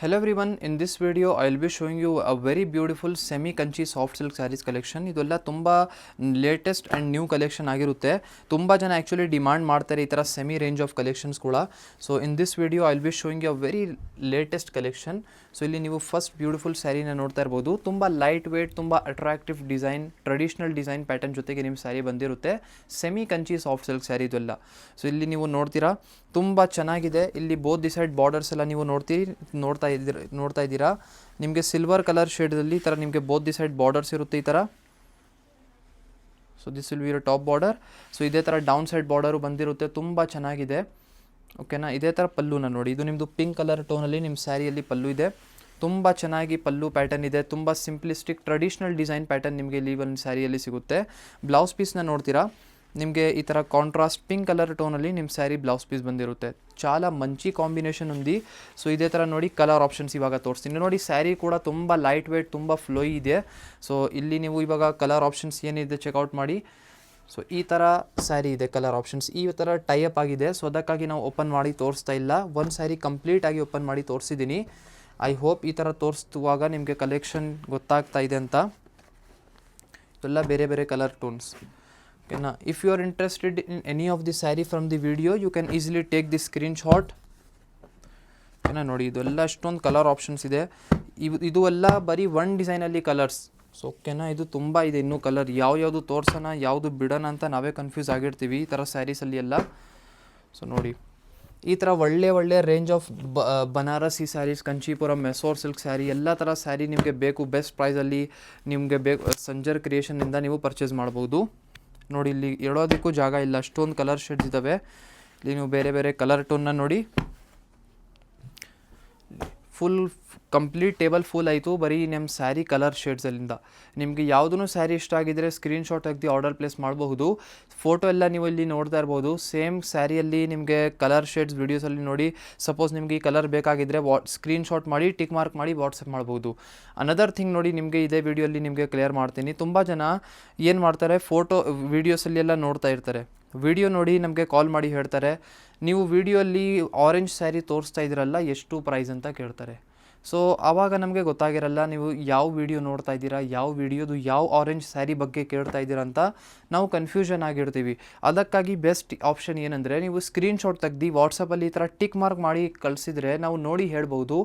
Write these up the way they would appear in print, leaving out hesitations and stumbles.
Hello everyone, in this video I will be showing you a very beautiful semi Kanchi soft silk sarees collection. ಇದೆಲ್ಲ ತುಂಬ latest and new collection ಆಗಿರುತ್ತೆ. ತುಂಬ ಜನ actually demand ಮಾಡ್ತಾರೆ ಈ ಥರ ಸೆಮಿ ರೇಂಜ್ ಆಫ್ ಕಲೆಕ್ಷನ್ಸ್ ಕೂಡ. So in this video I will be showing you a very latest collection. So ಇಲ್ಲಿ ನೀವು ಫಸ್ಟ್ ಬ್ಯೂಟಿಫುಲ್ ಸ್ಯಾರಿನ ನೋಡ್ತಾ ಇರ್ಬೋದು. ತುಂಬ ಲೈಟ್ ವೇಟ್, ತುಂಬ attractive design, traditional design pattern ಜೊತೆಗೆ ನಿಮ್ಮ ಸ್ಯಾರಿ ಬಂದಿರುತ್ತೆ. Semi Kanchi soft silk saree ಇದೆಲ್ಲ. ಸೊ ಇಲ್ಲಿ ನೀವು ನೋಡ್ತೀರಾ ತುಂಬ ಚೆನ್ನಾಗಿದೆ. ಇಲ್ಲಿ ಬೋತ್ ದಿ ಸೈಡ್ ಬಾರ್ಡರ್ಸ್ ಎಲ್ಲ ನೀವು ನೋಡ್ತಾ ಇದ್ದೀರಾ. ನಿಮಗೆ ಸಿಲ್ವರ್ ಕಲರ್ ಶೇಡಲ್ಲಿ ಈ ಥರ ನಿಮಗೆ ಬೋತ್ ದಿ ಸೈಡ್ ಬಾರ್ಡರ್ಸ್ ಇರುತ್ತೆ ಈ ಥರ. So this will be your top border. So ಇದೇ ಥರ ಡೌನ್ ಸೈಡ್ ಬಾರ್ಡರು ಬಂದಿರುತ್ತೆ. ತುಂಬ ಚೆನ್ನಾಗಿದೆ. ಓಕೆನಾ. ಇದೇ ಥರ ಪಲ್ಲುನ ನೋಡಿ, ಇದು ನಿಮ್ಮದು ಪಿಂಕ್ ಕಲರ್ ಟೋನಲ್ಲಿ ನಿಮ್ಮ ಸ್ಯಾರಿಯಲ್ಲಿ ಪಲ್ಲು ಇದೆ. ತುಂಬ ಚೆನ್ನಾಗಿ ಪಲ್ಲು ಪ್ಯಾಟರ್ನ್ ಇದೆ. ತುಂಬ ಸಿಂಪ್ಲಿಸ್ಟಿಕ್ ಟ್ರೆಡಿಷ್ನಲ್ ಡಿಸೈನ್ ಪ್ಯಾಟರ್ನ್ ನಿಮಗೆ ಇಲ್ಲಿ ಒಂದು ಸ್ಯಾರಿಯಲ್ಲಿ ಸಿಗುತ್ತೆ. ಬ್ಲೌಸ್ ಪೀಸ್ನ ನೋಡ್ತೀರಾ, ನಿಮಗೆ ಈ ಥರ ಕಾಂಟ್ರಾಸ್ಟ್ ಪಿಂಕ್ ಕಲರ್ ಟೋನಲ್ಲಿ ನಿಮ್ಮ ಸ್ಯಾರಿ ಬ್ಲೌಸ್ ಪೀಸ್ ಬಂದಿರುತ್ತೆ. చాలా మంచి ಕಾಂಬಿನೇಷನ್ ఉంది. ಸೊ ಇದೇ ಥರ ನೋಡಿ ಕಲರ್ ಆಪ್ಷನ್ಸ್ ಇವಾಗ ತೋರಿಸ್ತೀನಿ ನೋಡಿ. ಸ್ಯಾರಿ ಕೂಡ ತುಂಬ ಲೈಟ್ ವೇಟ್, ತುಂಬ ಫ್ಲೋಯಿ ಇದೆ. ಸೊ ಇಲ್ಲಿ ನೀವು ಇವಾಗ ಕಲರ್ ಆಪ್ಷನ್ಸ್ ಏನಿದೆ ಚೆಕ್ಔಟ್ ಮಾಡಿ. ಸೊ ಈ ಥರ ಸ್ಯಾರಿ ಇದೆ, ಕಲರ್ ಆಪ್ಷನ್ಸ್ ಈ ಥರ ಟೈಅಪ್ ಆಗಿದೆ. ಸೊ ಅದಕ್ಕಾಗಿ ನಾವು ಓಪನ್ ಮಾಡಿ ತೋರಿಸ್ತಾ ಇಲ್ಲ. ಒಂದು ಸ್ಯಾರಿ ಕಂಪ್ಲೀಟಾಗಿ ಓಪನ್ ಮಾಡಿ ತೋರಿಸಿದ್ದೀನಿ. ಐ ಹೋಪ್ ಈ ಥರ ತೋರಿಸುವಾಗ ನಿಮಗೆ ಕಲೆಕ್ಷನ್ ಗೊತ್ತಾಗ್ತಾ ಇದೆ ಅಂತ. ಎಲ್ಲ ಬೇರೆ ಬೇರೆ colour tones. Okay, now if you are interested in any of the saree from the video, you can easily take the screenshot. Okay, ನೋಡಿ ಇದೆಲ್ಲ ಅಷ್ಟೊಂದು ಕಲರ್ ಆಪ್ಷನ್ಸ್ ಇದೆ. ಇದು ಎಲ್ಲ ಬರೀ ಒನ್ ಡಿಸೈನಲ್ಲಿ ಕಲರ್ಸ್. ಸೊ ಓಕೆನಾ, ಇದು ತುಂಬ ಇದೆ ಇನ್ನೂ ಕಲರ್. ಯಾವುದು ತೋರ್ಸೋಣ ಯಾವುದು ಬಿಡೋಣ ಅಂತ ನಾವೇ ಕನ್ಫ್ಯೂಸ್ ಆಗಿರ್ತೀವಿ ಈ ಥರ ಸ್ಯಾರೀಸಲ್ಲಿ ಎಲ್ಲ. ಸೊ ನೋಡಿ ಈ ಥರ ಒಳ್ಳೆ range of Banarasi sarees, Kanchipuram, Mysore silk saree ಎಲ್ಲ ಥರ ಸ್ಯಾರಿ ನಿಮಗೆ ಬೇಕು ಬೆಸ್ಟ್ ಪ್ರೈಸಲ್ಲಿ ನಿಮಗೆ ಬೇಕು. ಸಂಜರ್ ಕ್ರಿಯೇಷನ್ನಿಂದ ನೀವು ಪರ್ಚೇಸ್ ಮಾಡ್ಬೋದು. ನೋಡಿ ಇಲ್ಲಿ ಇಡೋದಕ್ಕೂ ಜಾಗ ಇಲ್ಲ, ಅಷ್ಟೊಂದು ಕಲರ್ ಶೇಡ್ಸ್ ಇದ್ದಾವೆ. ಇಲ್ಲಿ ನೀವು ಬೇರೆ ಬೇರೆ ಕಲರ್ ಟೋನ್ನ ನೋಡಿ. ಫುಲ್ ಕಂಪ್ಲೀಟ್ ಟೇಬಲ್ ಫುಲ್ ಆಯಿತು ಬರೀ ನಮ್ಮ ಸ್ಯಾರಿ ಕಲರ್ ಶೇಡ್ಸಲ್ಲಿಂದ. ನಿಮಗೆ ಯಾವುದೂ ಸ್ಯಾರಿ ಇಷ್ಟ ಆಗಿದ್ದರೆ ಸ್ಕ್ರೀನ್ಶಾಟ್ ತೆಗೆದು ಆರ್ಡರ್ ಪ್ಲೇಸ್ ಮಾಡಬಹುದು. ಫೋಟೋ ಎಲ್ಲ ನೀವು ಇಲ್ಲಿ ನೋಡ್ತಾ ಇರ್ಬೋದು. ಸೇಮ್ ಸ್ಯಾರಿಯಲ್ಲಿ ನಿಮಗೆ ಕಲರ್ ಶೇಡ್ಸ್ ವೀಡಿಯೋಸಲ್ಲಿ ನೋಡಿ. ಸಪೋಸ್ ನಿಮಗೆ ಈ ಕಲರ್ ಬೇಕಾಗಿದ್ದರೆ ಸ್ಕ್ರೀನ್ಶಾಟ್ ಮಾಡಿ ಟಿಕ್ ಮಾರ್ಕ್ ಮಾಡಿ ವಾಟ್ಸಪ್ ಮಾಡ್ಬೋದು. ಅನದರ್ ಥಿಂಗ್ ನೋಡಿ, ನಿಮಗೆ ಇದೇ ವಿಡಿಯೋಲ್ಲಿ ನಿಮಗೆ ಕ್ಲಿಯರ್ ಮಾಡ್ತೀನಿ. ತುಂಬ ಜನ ಏನು ಮಾಡ್ತಾರೆ, ಫೋಟೋ ವೀಡಿಯೋಸಲ್ಲಿ ಎಲ್ಲ ನೋಡ್ತಾ ಇರ್ತಾರೆ. ವಿಡಿಯೋ ನೋಡಿ ನಮಗೆ ಕಾಲ್ ಮಾಡಿ ಹೇಳ್ತಾರೆ, ನೀವು ವಿಡಿಯೋಲ್ಲಿ ಆರೆಂಜ್ ಸ್ಯಾರಿ ತೋರಿಸ್ತಾ ಇದ್ದೀರಲ್ಲ ಎಷ್ಟು ಪ್ರೈಸ್ ಅಂತ ಕೇಳ್ತಾರೆ. ಸೊ ಆವಾಗ ನಮಗೆ ಗೊತ್ತಾಗಿರಲ್ಲ ನೀವು ಯಾವ ವಿಡಿಯೋ ನೋಡ್ತಾ ಇದ್ದೀರಾ, ಯಾವ ವಿಡಿಯೋದು ಯಾವ ಆರೆಂಜ್ ಸ್ಯಾರಿ ಬಗ್ಗೆ ಕೇಳ್ತಾ ಇದ್ದೀರಾ ಅಂತ ನಾವು ಕನ್ಫ್ಯೂಷನ್ ಆಗಿರ್ತೀವಿ. ಅದಕ್ಕಾಗಿ ಬೆಸ್ಟ್ ಆಪ್ಷನ್ ಏನಂದರೆ, ನೀವು ಸ್ಕ್ರೀನ್ಶಾಟ್ ತೆಗ್ದು ವಾಟ್ಸಪ್ಪಲ್ಲಿ ಈ ಥರ ಟಿಕ್ ಮಾರ್ಕ್ ಮಾಡಿ ಕಳಿಸಿದರೆ ನಾವು ನೋಡಿ ಹೇಳ್ಬೋದು.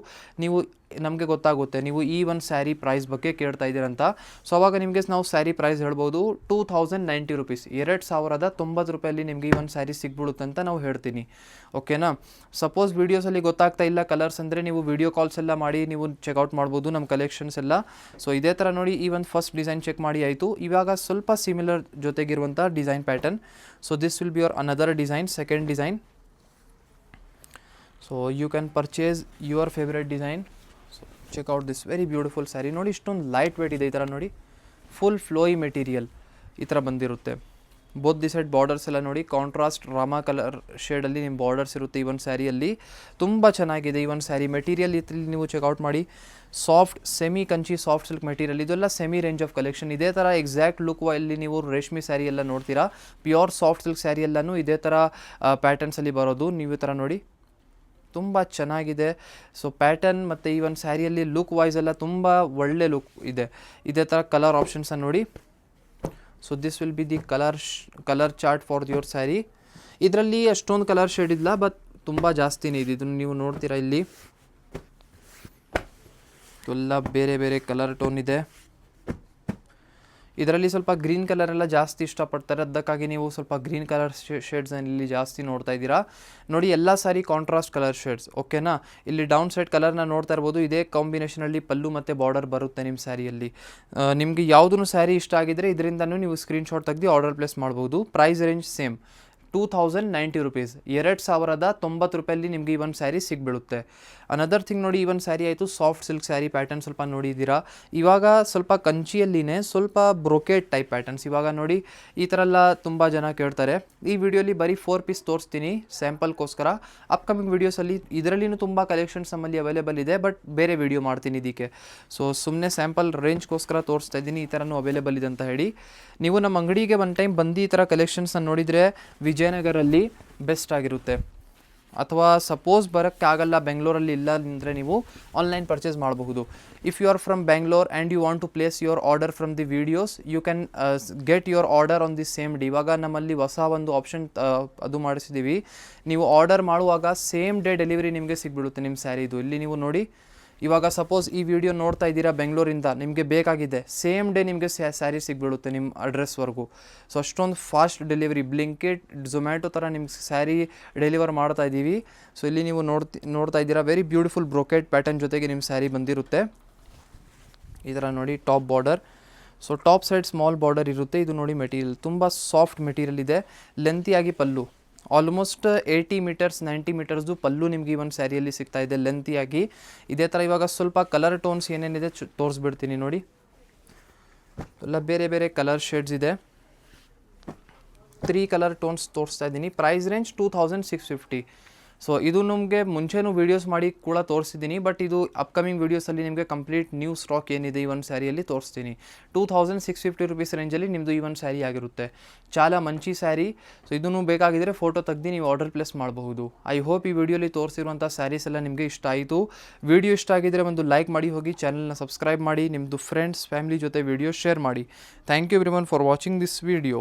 ನೀವು ನಮಗೆ ಗೊತ್ತಾಗುತ್ತೆ ನೀವು ಈ ಒಂದು ಸ್ಯಾರಿ ಪ್ರೈಸ್ ಬಗ್ಗೆ ಕೇಳ್ತಾ ಇದ್ದೀರಂತ. ಸೊ ಅವಾಗ ನಿಮಗೆ ನಾವು ಸ್ಯಾರಿ ಪ್ರೈಸ್ ಹೇಳ್ಬೋದು 2090 ರೂಪೀಸ್, 2090 ರೂಪಾಯಲ್ಲಿ ನಿಮಗೆ ಈ ಒಂದು ಸ್ಯಾರಿ ಸಿಗ್ಬಿಡುತ್ತೆ ಅಂತ ನಾವು ಹೇಳ್ತೀನಿ. ಓಕೆನಾ. ಸಪೋಸ್ ವೀಡಿಯೋಸಲ್ಲಿ ಗೊತ್ತಾಗ್ತಾ ಇಲ್ಲ ಕಲರ್ಸ್ ಅಂದರೆ ನೀವು ವೀಡಿಯೋ ಕಾಲ್ಸ್ ಎಲ್ಲ ಮಾಡಿ ನೀವು ಚೆಕ್ಔಟ್ ಮಾಡ್ಬೋದು ನಮ್ಮ ಕಲೆಕ್ಷನ್ಸ್ ಎಲ್ಲ. ಸೊ ಇದೇ ಥರ ನೋಡಿ ಈ ಒಂದು ಫಸ್ಟ್ ಡಿಸೈನ್ ಚೆಕ್ ಮಾಡಿ ಆಯಿತು. ಇವಾಗ ಸ್ವಲ್ಪ ಸಿಮಿಲರ್ ಜೊತೆಗಿರುವಂಥ design pattern. So this will be your another design, second design. So you can purchase your favourite design. Check out this very beautiful sari. ನೋಡಿ ಇಷ್ಟೊಂದು ಲೈಟ್ ವೇಟ್ ಇದೆ. ಈ ಥರ ನೋಡಿ ಫುಲ್ ಫ್ಲೋಯಿ ಮೆಟೀರಿಯಲ್ ಈ ಥರ ಬಂದಿರುತ್ತೆ. ಬೋತ್ ದಿ ಸೈಡ್ ಬಾರ್ಡರ್ಸ್ ಎಲ್ಲ ನೋಡಿ ಕಾಂಟ್ರಾಸ್ಟ್ ರಾಮಾ ಕಲರ್ ಶೇಡಲ್ಲಿ ನಿಮ್ಮ ಬಾರ್ಡರ್ಸ್ ಇರುತ್ತೆ ಈ ಒಂದು ಸ್ಯಾರಿಯಲ್ಲಿ. ತುಂಬ ಚೆನ್ನಾಗಿದೆ ಈ ಒಂದು ಸ್ಯಾರಿ. ಮೆಟೀರಿಯಲ್ ಇಲ್ಲಿ ನೀವು ಚೆಕ್ಔಟ್ ಮಾಡಿ. Soft semi Kanchi soft silk material. ಇದೆಲ್ಲ ಸೆಮಿ ರೇಂಜ್ ಆಫ್ ಕಲೆಕ್ಷನ್. ಇದೇ ಥರ ಎಕ್ಸಾಕ್ಟ್ ಲುಕ್ ಇಲ್ಲಿ ನೀವು ರೇಷ್ಮೆ ಸ್ಯಾರಿ ಎಲ್ಲ ನೋಡ್ತೀರಾ. ಪ್ಯೂರ್ ಸಾಫ್ಟ್ ಸಿಲ್ಕ್ ಸ್ಯಾರಿ ಎಲ್ಲನೂ ಇದೇ ಥರ ಪ್ಯಾಟರ್ನ್ಸಲ್ಲಿ ಬರೋದು. ನೀವು ಈ ಥರ ನೋಡಿ ತುಂಬ ಚೆನ್ನಾಗಿದೆ. ಸೊ ಪ್ಯಾಟರ್ನ್ ಮತ್ತು ಈ ಒಂದು ಸ್ಯಾರಿಯಲ್ಲಿ ಲುಕ್ ವೈಸ್ ಎಲ್ಲ ತುಂಬ ಒಳ್ಳೆ ಲುಕ್ ಇದೆ. ಇದೇ ಥರ ಕಲರ್ ಆಪ್ಷನ್ಸನ್ನು ನೋಡಿ. So this will be the colour chart for your sari. ಇದರಲ್ಲಿ ಅಷ್ಟೊಂದು ಕಲರ್ ಶೇಡ್ ಇಲ್ಲ, ಬಟ್ ತುಂಬ ಜಾಸ್ತಿನೇ ಇದೆ. ಇದನ್ನು ನೀವು ನೋಡ್ತೀರಾ ಇಲ್ಲಿ ಎಲ್ಲ ಬೇರೆ ಬೇರೆ ಕಲರ್ ಟೋನ್ ಇದೆ. ಇದರಲ್ಲಿ ಸ್ವಲ್ಪ ಗ್ರೀನ್ ಕಲರ್ ಎಲ್ಲ ಜಾಸ್ತಿ ಇಷ್ಟಪಡ್ತಾರೆ, ಅದಕ್ಕಾಗಿ ನೀವು ಸ್ವಲ್ಪ ಗ್ರೀನ್ ಕಲರ್ ಶೇಡ್ಸನ್ನು ಇಲ್ಲಿ ಜಾಸ್ತಿ ನೋಡ್ತಾ ಇದ್ದೀರಾ. ನೋಡಿ ಎಲ್ಲ ಸಾರಿ ಕಾಂಟ್ರಾಸ್ಟ್ ಕಲರ್ ಶೇಡ್ಸ್. ಓಕೆನಾ. ಇಲ್ಲಿ ಡೌನ್ ಸೈಡ್ ಕಲರ್ನ ನೋಡ್ತಾ ಇರ್ಬೋದು. ಇದೇ ಕಾಂಬಿನೇಷನಲ್ಲಿ ಪಲ್ಲು ಮತ್ತು ಬಾರ್ಡರ್ ಬರುತ್ತೆ ನಿಮ್ಮ ಸ್ಯಾರಿಯಲ್ಲಿ. ನಿಮಗೆ ಯಾವುದೂ ಸ್ಯಾರಿ ಇಷ್ಟ ಆಗಿದ್ದರೆ ಇದರಿಂದನೂ ನೀವು ಸ್ಕ್ರೀನ್ಶಾಟ್ ತೆಗೆದು ಆರ್ಡರ್ ಪ್ಲೇಸ್ ಮಾಡ್ಬೋದು. ಪ್ರೈಸ್ ರೇಂಜ್ ಸೇಮ್ 2090 ರೂಪೀಸ್, 2090 ರೂಪಾಯಲ್ಲಿ ನಿಮಗೆ ಈ ಒಂದು ಸ್ಯಾರಿ ಸಿಗ್ಬಿಡುತ್ತೆ. ಅನದರ್ ಥಿಂಗ್ ನೋಡಿ, ಈ ಒಂದು ಸ್ಯಾರಿ ಆಯಿತು ಸಾಫ್ಟ್ ಸಿಲ್ಕ್ ಸ್ಯಾರಿ ಪ್ಯಾಟರ್ನ್ ಸ್ವಲ್ಪ ನೋಡಿದ್ದೀರಾ. ಇವಾಗ ಸ್ವಲ್ಪ ಕಂಚಿಯಲ್ಲಿನೇ ಸ್ವಲ್ಪ ಬ್ರೊಕೇಟ್ ಟೈಪ್ ಪ್ಯಾಟರ್ನ್ಸ್ ಇವಾಗ ನೋಡಿ ಈ ಥರ ಎಲ್ಲ ತುಂಬ ಜನ ಕೇಳ್ತಾರೆ. ಈ ವಿಡಿಯೋಲಿ ಬರೀ 4 ಪೀಸ್ ತೋರಿಸ್ತೀನಿ ಸ್ಯಾಂಪಲ್ಗೋಸ್ಕರ. ಅಪ್ಕಮಿಂಗ್ ವೀಡಿಯೋಸಲ್ಲಿ ಇದರಲ್ಲಿನೂ ತುಂಬ ಕಲೆಕ್ಷನ್ಸ್ ನಮ್ಮಲ್ಲಿ ಅವೈಲೇಬಲ್ ಇದೆ, ಬಟ್ ಬೇರೆ ವಿಡಿಯೋ ಮಾಡ್ತೀನಿ ಇದಕ್ಕೆ. ಸೊ ಸುಮ್ಮನೆ ಸ್ಯಾಂಪಲ್ ರೇಂಜ್ಗೋಸ್ಕರ ತೋರಿಸ್ತಾ ಇದ್ದೀನಿ ಈ ಥರನೂ ಅವೈಲೇಬಲ್ ಇದೆ ಅಂತ ಹೇಳಿ. ನೀವು ನಮ್ಮ ಅಂಗಡಿಗೆ ಒನ್ ಟೈಮ್ ಬಂದು ಈ ಥರ ಕಲೆಕ್ಷನ್ಸನ್ನು ನೋಡಿದರೆ ವಿಜಯನಗರಲ್ಲಿ ಬೆಸ್ಟ್ ಆಗಿರುತ್ತೆ. ಅಥವಾ ಸಪೋಸ್ ಬರೋಕ್ಕಾಗಲ್ಲ ಬೆಂಗಳೂರಲ್ಲಿ ಇಲ್ಲ ಅಂದರೆ ನೀವು ಆನ್ಲೈನ್ ಪರ್ಚೇಸ್ ಮಾಡಬಹುದು. If you are from Bangalore and you want to place your order from the videos you can get your order on the same day. ಇವಾಗ ನಮ್ಮಲ್ಲಿ ಹೊಸ ಒಂದು ಆಪ್ಷನ್ ಅದು ಮಾಡಿಸಿದ್ದೀವಿ. ನೀವು ಆರ್ಡರ್ ಮಾಡುವಾಗ ಸೇಮ್ ಡೇ ಡೆಲಿವರಿ ನಿಮಗೆ ಸಿಗ್ಬಿಡುತ್ತೆ ನಿಮ್ಮ ಸ್ಯಾರಿದು. ಇಲ್ಲಿ ನೀವು ನೋಡಿ, ಇವಾಗ ಸಪೋಸ್ ಈ ವಿಡಿಯೋ ನೋಡ್ತಾ ಇದ್ದೀರಾ ಬೆಂಗಳೂರಿಂದ, ನಿಮಗೆ ಬೇಕಾಗಿದೆ ಸೇಮ್ ಡೇ ನಿಮಗೆ ಸ್ಯಾರಿ ಸಿಗ್ಬಿಡುತ್ತೆ ನಿಮ್ಮ ಅಡ್ರೆಸ್ವರೆಗೂ. ಸೊ ಅಷ್ಟೊಂದು ಫಾಸ್ಟ್ ಡೆಲಿವರಿ, ಬ್ಲಿಂಕಿಟ್, ಝೊಮ್ಯಾಟೊ ಥರ ನಿಮ್ಗೆ ಸ್ಯಾರಿ ಡೆಲಿವರ್ ಮಾಡ್ತಾ ಇದ್ದೀವಿ. ಸೊ ಇಲ್ಲಿ ನೀವು ನೋಡ್ತಾ ಇದ್ದೀರಾ ವೆರಿ ಬ್ಯೂಟಿಫುಲ್ ಬ್ರೊಕೆಟ್ ಪ್ಯಾಟರ್ನ್ ಜೊತೆಗೆ ನಿಮ್ಮ ಸ್ಯಾರಿ ಬಂದಿರುತ್ತೆ. ಈ ಥರ ನೋಡಿ top border. So top side small border ಇರುತ್ತೆ. ಇದು ನೋಡಿ ಮೆಟೀರಿಯಲ್ ತುಂಬ ಸಾಫ್ಟ್ ಮೆಟೀರಿಯಲ್ ಇದೆ. ಲೆಂತಿಯಾಗಿ ಪಲ್ಲು ಆಲ್ಮೋಸ್ಟ್ 80 ಮೀಟರ್ಸ್ 90 ಮೀಟರ್ಸ್ದು ಪಲ್ಲು ನಿಮಗೆ ಈ ಒಂದು ಸ್ಯಾರಿಯಲ್ಲಿ ಸಿಗ್ತಾ ಇದೆ ಲೆಂತಿಯಾಗಿ. ಇದೇ ಥರ ಇವಾಗ ಸ್ವಲ್ಪ ಕಲರ್ ಟೋನ್ಸ್ ಏನೇನಿದೆ ತೋರಿಸ್ಬಿಡ್ತೀನಿ ನೋಡಿ. ಎಲ್ಲ ಬೇರೆ ಬೇರೆ ಕಲರ್ ಶೇಡ್ಸ್ ಇದೆ. 3 ಕಲರ್ ಟೋನ್ಸ್ ತೋರಿಸ್ತಾ ಇದ್ದೀನಿ. Price range 2650. ಸೊ ಇದು ನಮಗೆ ಮುಂಚೆನೂ ವೀಡಿಯೋಸ್ ಮಾಡಿ ಕೂಡ ತೋರಿಸಿದ್ದೀನಿ, ಬಟ್ ಇದು ಅಪ್ಕಮಿಂಗ್ ವೀಡಿಯೋಸಲ್ಲಿ ನಿಮಗೆ ಕಂಪ್ಲೀಟ್ ನ್ಯೂ ಸ್ಟಾಕ್ ಏನಿದೆ ಈ ಒಂದು ಸ್ಯಾರಿಯಲ್ಲಿ ತೋರಿಸ್ತೀನಿ. 2650 ರುಪೀಸ್ ರೇಂಜಲ್ಲಿ ನಿಮ್ಮದು ಈ ಒಂದು ಸ್ಯಾರಿ ಆಗಿರುತ್ತೆ. చాలా ಮಂಚಿ ಸ್ಯಾರಿ. ಸೊ ಇದನ್ನು ಬೇಕಾಗಿದ್ದರೆ ಫೋಟೋ ತೆಗೆದು ನೀವು ಆರ್ಡರ್ ಪ್ಲೇಸ್ ಮಾಡಬಹುದು. ಐ ಹೋಪ್ ಈ ವಿಡಿಯೋಲಿ ತೋರಿಸಿರುವಂಥ ಸ್ಯಾರೀಸ್ ಎಲ್ಲ ನಿಮಗೆ ಇಷ್ಟ ಆಯಿತು. ವಿಡಿಯೋ ಇಷ್ಟ ಆಗಿದ್ದರೆ ಒಂದು ಲೈಕ್ ಮಾಡಿ ಹೋಗಿ, ಚಾನಲ್ನ ಸಬ್ಸ್ಕ್ರೈಬ್ ಮಾಡಿ, ನಿಮ್ಮದು ಫ್ರೆಂಡ್ಸ್ ಫ್ಯಾಮಿಲಿ ಜೊತೆ ವಿಡಿಯೋ ಶೇರ್ ಮಾಡಿ. Thank you everyone for watching this video.